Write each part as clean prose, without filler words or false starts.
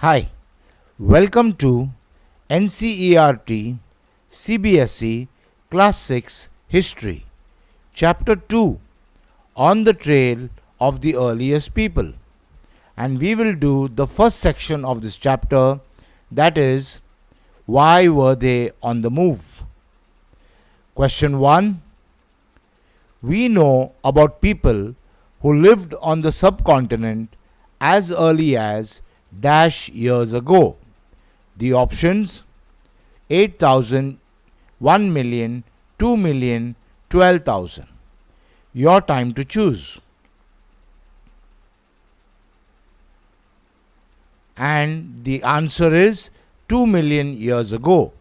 Hi, welcome to NCERT CBSE Class 6 History, Chapter 2 On the Trail of the Earliest People. And we will do the first section of this chapter, that is, why were they on the move? Question 1. We know about people who lived on the subcontinent as early as dash years ago. The options: 8,000, 1 million, 2 million, 12,000. Your time to choose. And the answer is 2 million years ago.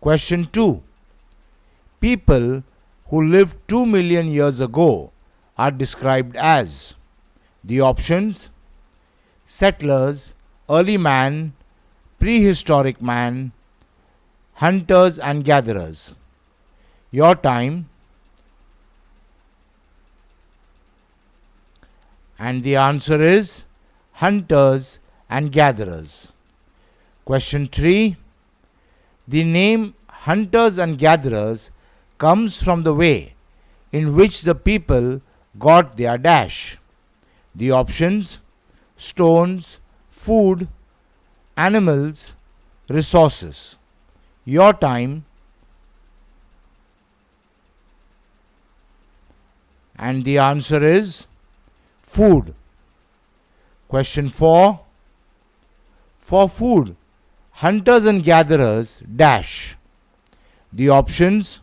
Question 2. People who lived 2 million years ago are described as: the options: settlers, early man, prehistoric man, hunters and gatherers. Your time. And the answer is hunters and gatherers. Question 3. The name hunters and gatherers comes from the way in which the people got their dash. The options: stones, food, animals, resources. Your time. And the answer is food. Question 4. For food, hunters and gatherers dash. The options: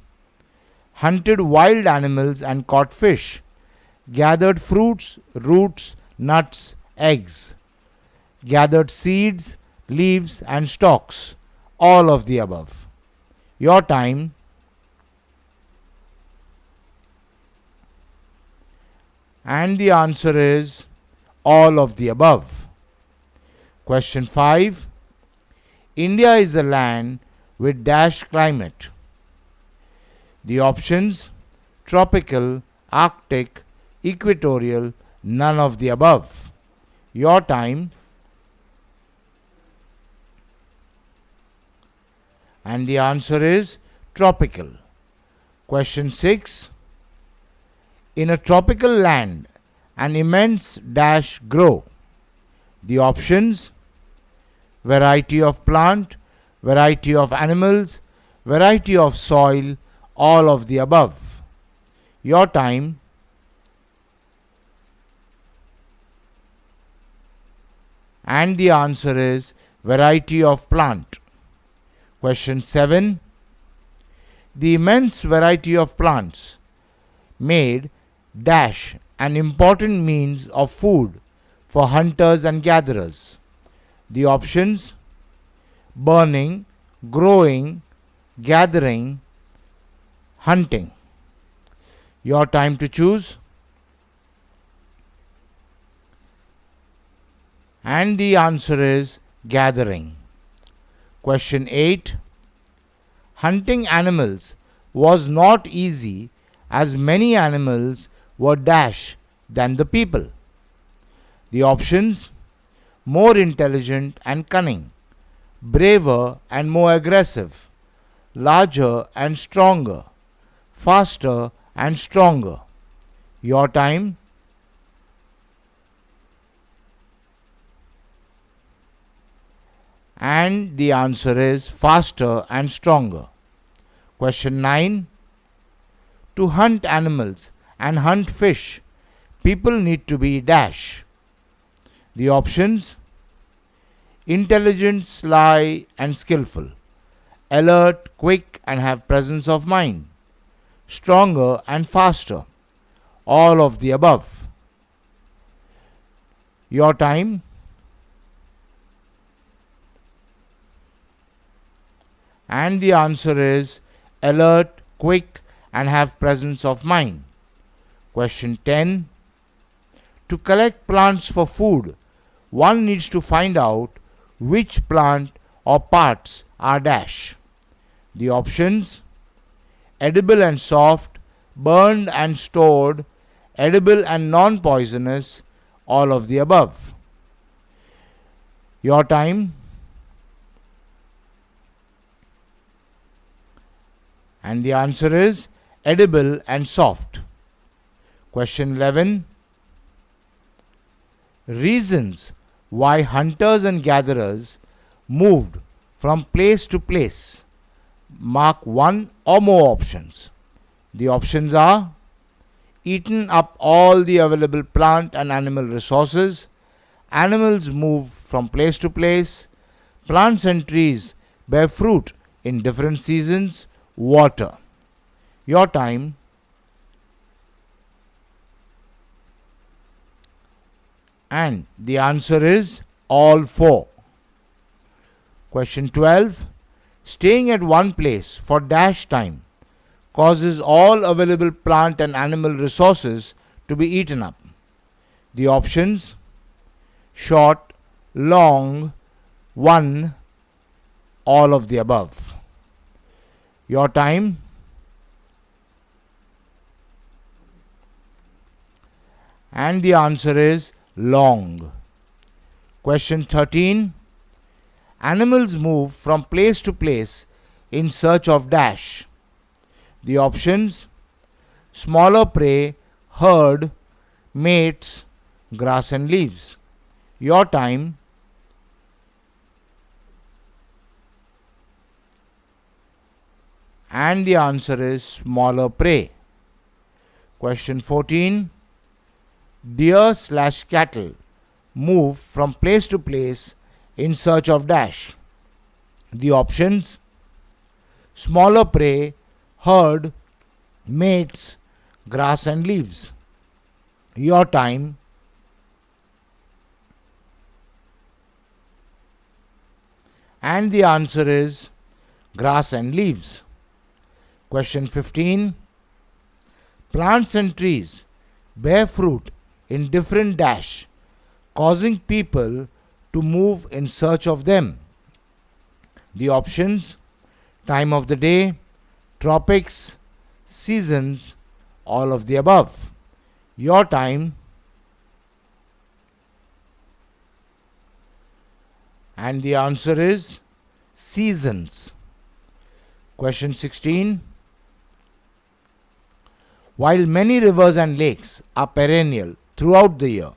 hunted wild animals and caught fish, gathered fruits, roots, nuts, eggs, gathered seeds, leaves and stalks, all of the above. Your time. And the answer is all of the above. Question 5. India is a land with dash climate. The options: tropical, arctic, equatorial, none of the above. Your time. And the answer is tropical. Question 6. In a tropical land, an immense dash grow. The options: variety of plant, variety of animals, variety of soil, all of the above. Your time. And the answer is variety of plant. Question 7. The immense variety of plants made dash an important means of food for hunters and gatherers. The options: burning, growing, gathering, hunting. Your time to choose. And the answer is gathering. Question 8. Hunting animals was not easy as many animals were dash than the people. The options: more intelligent and cunning, braver and more aggressive, larger and stronger, faster and stronger. Your time. And the answer is faster and stronger. Question 9. To hunt animals and hunt fish, people need to be dash. The options: intelligent, sly and skillful, alert, quick and have presence of mind, stronger and faster, all of the above. Your time. And the answer is alert, quick and have presence of mind. Question 10. To collect plants for food, one needs to find out which plant or parts are dash. The options: edible and soft, burned and stored, edible and non-poisonous, all of the above. Your time. And the answer is edible and soft. Question 11. Reasons why hunters and gatherers moved from place to place. Mark one or more options. The options are: eaten up all the available plant and animal resources, animals move from place to place, plants and trees bear fruit in different seasons, water. Your time. And the answer is all four. Question 12. Staying at one place for dash time causes all available plant and animal resources to be eaten up. The options: short, long, one, all of the above. Your time. And the answer is long. Question 13. Animals move from place to place in search of dash. The options: smaller prey, herd, mates, grass and leaves. Your time. And the answer is smaller prey. Question 14. Deer/cattle move from place to place in search of dash. The options: smaller prey, herd, mates, grass and leaves. Your time. And the answer is grass and leaves. Question 15. Plants and trees bear fruit in different dash, causing people to move in search of them. The options: time of the day, tropics, seasons, all of the above. Your time. And the answer is seasons. Question 16. While many rivers and lakes are perennial throughout the year,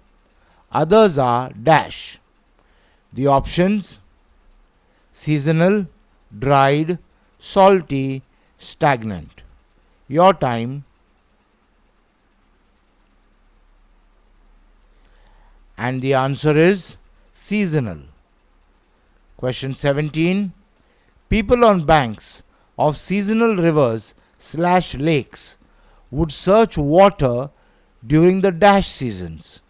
others are dash. The options: seasonal, dried, salty, stagnant. Your time. And the answer is seasonal. Question 17. People on banks of seasonal rivers/lakes would search water during the dash seasons,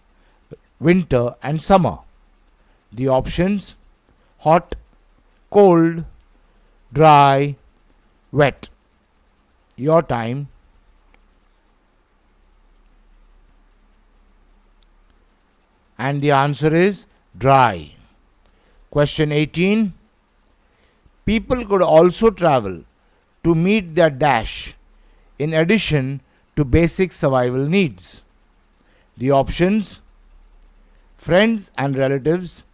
winter and summer. The options: hot, cold, dry, wet. Your time. And the answer is dry. Question 18. People could also travel to meet their dash in addition to basic survival needs. The options: friends and relatives,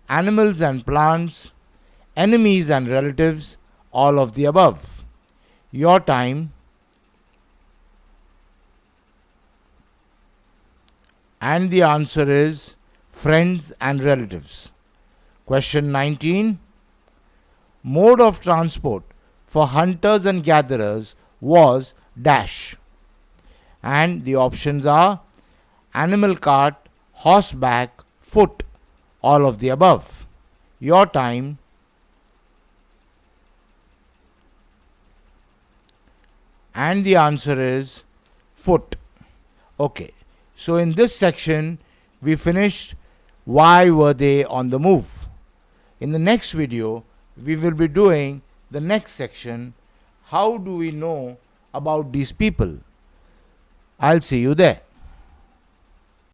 animals and plants, enemies and relatives, all of the above. Your time. And the answer is friends and relatives. Question 19. Mode of transport for hunters and gatherers was dash. And the options are animal cart, horseback, foot, all of the above. Your time. And the answer is foot. Okay, so in this section we finished why were they on the move. In the next video we will be doing the next section, how do we know about these people. I'll see you there.